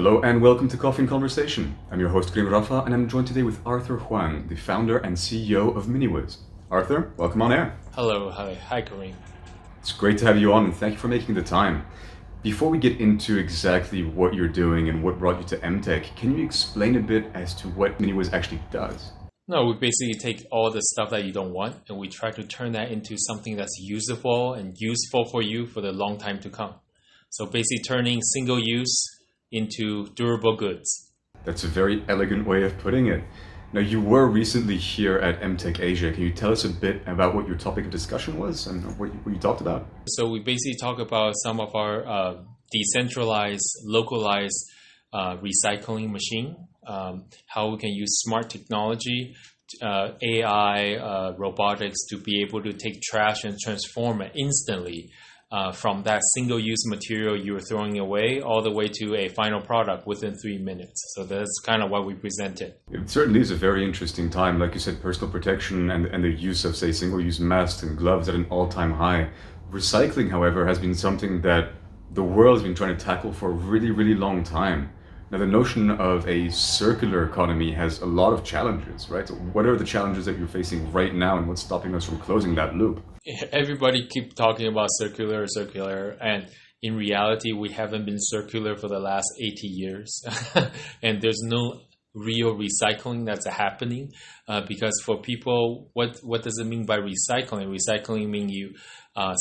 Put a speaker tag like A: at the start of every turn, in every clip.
A: Hello and welcome to Coffee and Conversation. I'm your host, Karim Rafa, and I'm joined today with Arthur Huang, the founder and CEO of MINIWIZ. Arthur, welcome on air.
B: Hello, hi Karim.
A: It's great to have you on and thank you for making the time. Before we get into exactly what you're doing and what brought you to MTech, can you explain a bit as to what MINIWIZ actually does?
B: No, we basically take all the stuff that you don't want and we try to turn that into something that's usable and useful for you for the long time to come. So basically turning single use into durable goods.
A: That's a very elegant way of putting it. Now, you were recently here at MTech Asia. Can you tell us a bit about what your topic of discussion was and what you talked about?
B: So we basically talk about some of our decentralized, localized recycling machine, how we can use smart technology, AI, robotics to be able to take trash and transform it instantly from that single-use material you were throwing away all the way to a final product within 3 minutes. So that's kind of what we presented.
A: It certainly is a very interesting time. Like you said, personal protection and the use of, say, single-use masks and gloves at an all-time high. Recycling, however, has been something that the world has been trying to tackle for a really, really long time. Now, the notion of a circular economy has a lot of challenges, right? So what are the challenges that you're facing right now and what's stopping us from closing that loop?
B: Everybody keep talking about circular, and in reality, we haven't been circular for the last 80 years. And there's no real recycling that's happening because for people, what does it mean by recycling? Recycling means you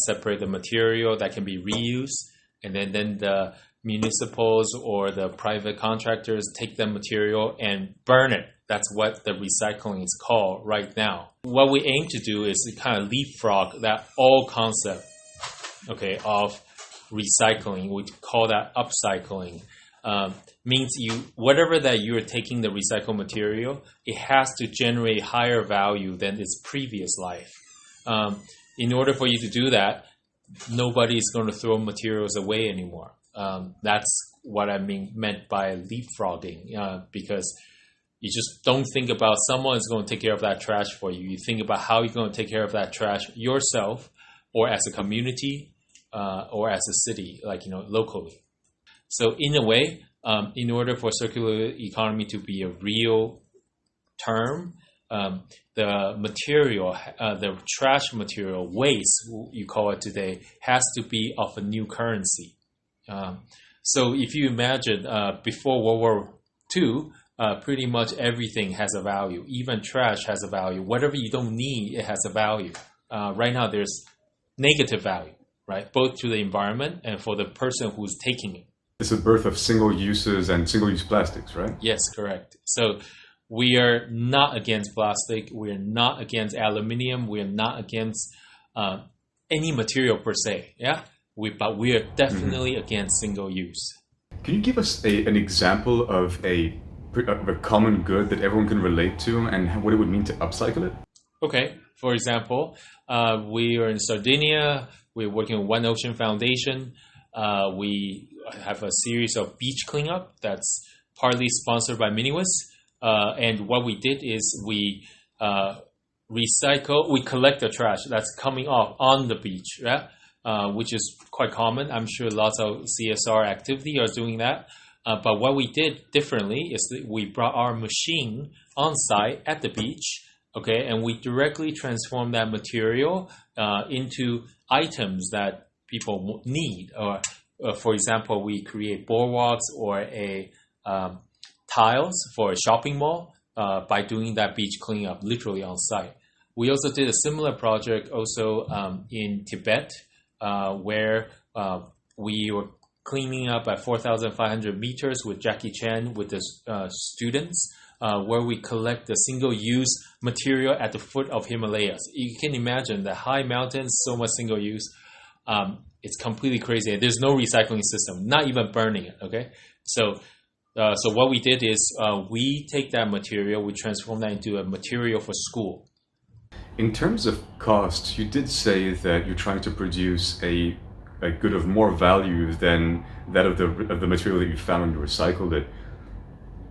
B: separate the material that can be reused, and then the municipals or the private contractors take the material and burn it. That's what the recycling is called right now. What we aim to do is to kind of leapfrog that old concept, of recycling. We call that upcycling. Means whatever that you're taking the recycled material, it has to generate higher value than its previous life. In order for you to do that, nobody's going to throw materials away anymore. That's what I meant by leapfrogging, because you just don't think about someone is going to take care of that trash for you. You think about how you're going to take care of that trash yourself or as a community or as a city, locally. So in a way, in order for circular economy to be a real term, the material, the trash material, waste, you call it today, has to be of a new currency. So if you imagine before World War II, pretty much everything has a value. Even trash has a value. Whatever you don't need, it has a value. Right now, there's negative value, right? Both to the environment and for the person who's taking it.
A: It's the birth of single uses and single-use plastics, right?
B: Yes, correct. So we are not against plastic. We are not against aluminium. We are not against any material per se, yeah? But we are definitely against single use.
A: Can you give us an example of a common good that everyone can relate to and what it would mean to upcycle it?
B: Okay. For example, we are in Sardinia. We're working with One Ocean Foundation. We have a series of beach cleanup that's partly sponsored by MINIWIZ. And what we did is we collect the trash that's coming off on the beach, yeah? Which is quite common. I'm sure lots of CSR activity are doing that. But what we did differently is that we brought our machine on site at the beach, and we directly transform that material into items that people need. Or, for example, we create boardwalks or tiles for a shopping mall by doing that beach cleanup literally on site. We also did a similar project also in Tibet, where we were cleaning up at 4,500 meters with Jackie Chan with the students, where we collect the single-use material at the foot of Himalayas. You can imagine the high mountains, so much single-use. It's completely crazy. There's no recycling system, not even burning it, okay? So what we did is we take that material, we transform that into a material for school.
A: In terms of cost, you did say that you're trying to produce a good of more value than that of the material that you found when you recycled it.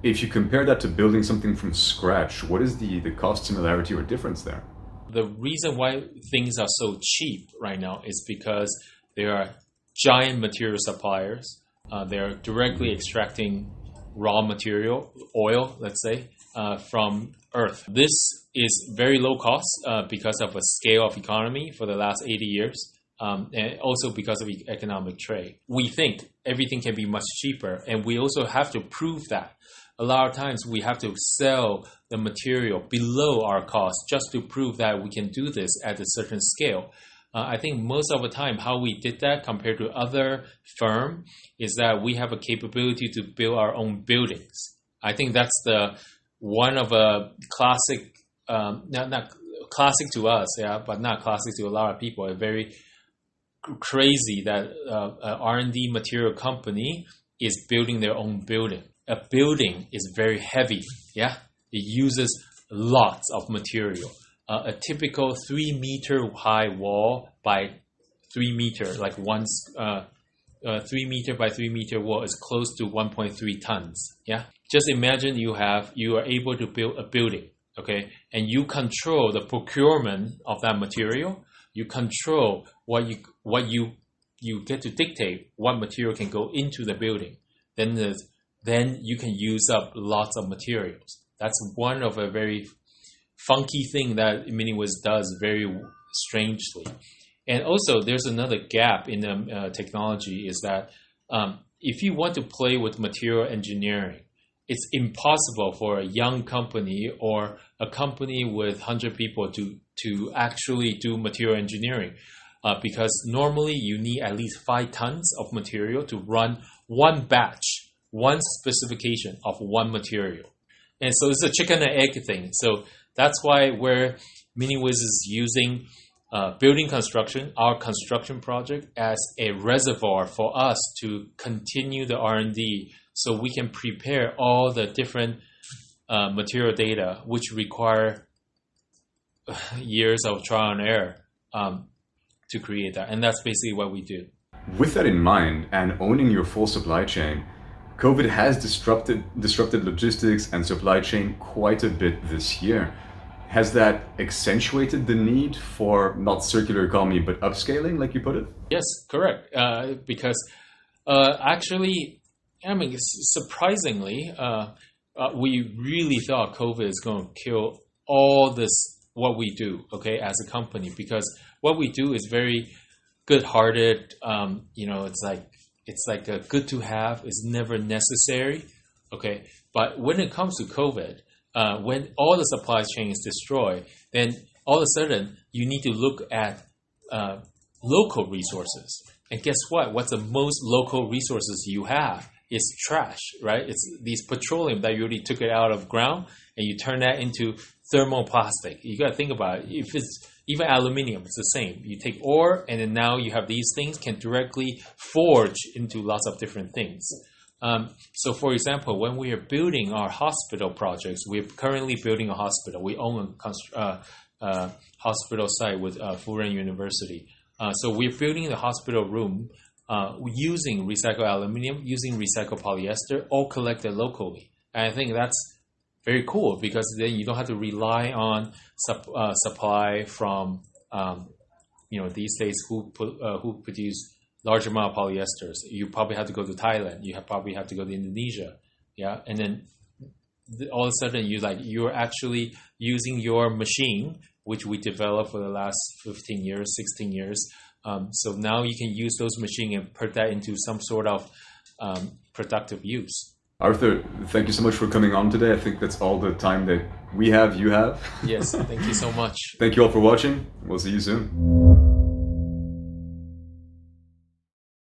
A: If you compare that to building something from scratch, what is the cost similarity or difference there?
B: The reason why things are so cheap right now is because there are giant material suppliers They're directly extracting raw material, oil, let's say, from Earth. This is very low cost because of a scale of economy for the last 80 years. And also because of economic trade. We think everything can be much cheaper, and we also have to prove that. A lot of times we have to sell the material below our cost just to prove that we can do this at a certain scale. I think most of the time how we did that compared to other firm is that we have a capability to build our own buildings. I think that's the one of a classic, not classic to us, yeah, but not classic to a lot of people. A very crazy that an R&D material company is building their own building. A building is very heavy, yeah? It uses lots of material. A typical 3 meter high wall by 3 meter, like 3 meter by 3 meter wall is close to 1.3 tons, yeah? Just imagine you are able to build a building, okay? And you control the procurement of that material. You control what you get to dictate what material can go into the building. Then you can use up lots of materials. That's one of a very funky thing that MINIWIZ does very strangely. And also, there's another gap in the technology is that if you want to play with material engineering, it's impossible for a young company or a company with 100 people to actually do material engineering because normally you need at least 5 tons of material to run one batch, one specification of one material. And so it's a chicken and egg thing. So that's why where MINIWIZ is using building construction, our construction project, as a reservoir for us to continue the R&D so we can prepare all the different material data which require years of trial and error to create that. And that's basically what we do.
A: With that in mind and owning your full supply chain, COVID has disrupted logistics and supply chain quite a bit this year. Has that accentuated the need for not circular economy, but upscaling, like you put it?
B: Yes, correct. Because actually, I mean, surprisingly, we really thought COVID is going to kill all this, what we do, okay, as a company, because what we do is very good-hearted. It's like a good to have. It's never necessary, okay. But when it comes to COVID, when all the supply chain is destroyed, then all of a sudden you need to look at local resources. And guess what? What's the most local resources you have? It's trash, right? It's these petroleum that you already took it out of ground and you turn that into thermoplastic. You got to think about it. If it's even aluminium, it's the same. You take ore and then now you have these things can directly forge into lots of different things. So for example, when we are building our hospital projects, we're currently building a hospital. We own a hospital site with Furen University. So we're building the hospital room using recycled aluminum, using recycled polyester, all collected locally. And I think that's very cool because then you don't have to rely on supply from, these days who produce large amount of polyesters. You probably have to go to Thailand. You probably have to go to Indonesia. Yeah. And then all of a sudden you're actually using your machine, which we developed for the last 15 years, 16 years. So now you can use those machines and put that into some sort of productive use.
A: Arthur, thank you so much for coming on today. I think that's all the time that we have, you have.
B: Yes, thank you so much.
A: Thank you all for watching. We'll see you soon.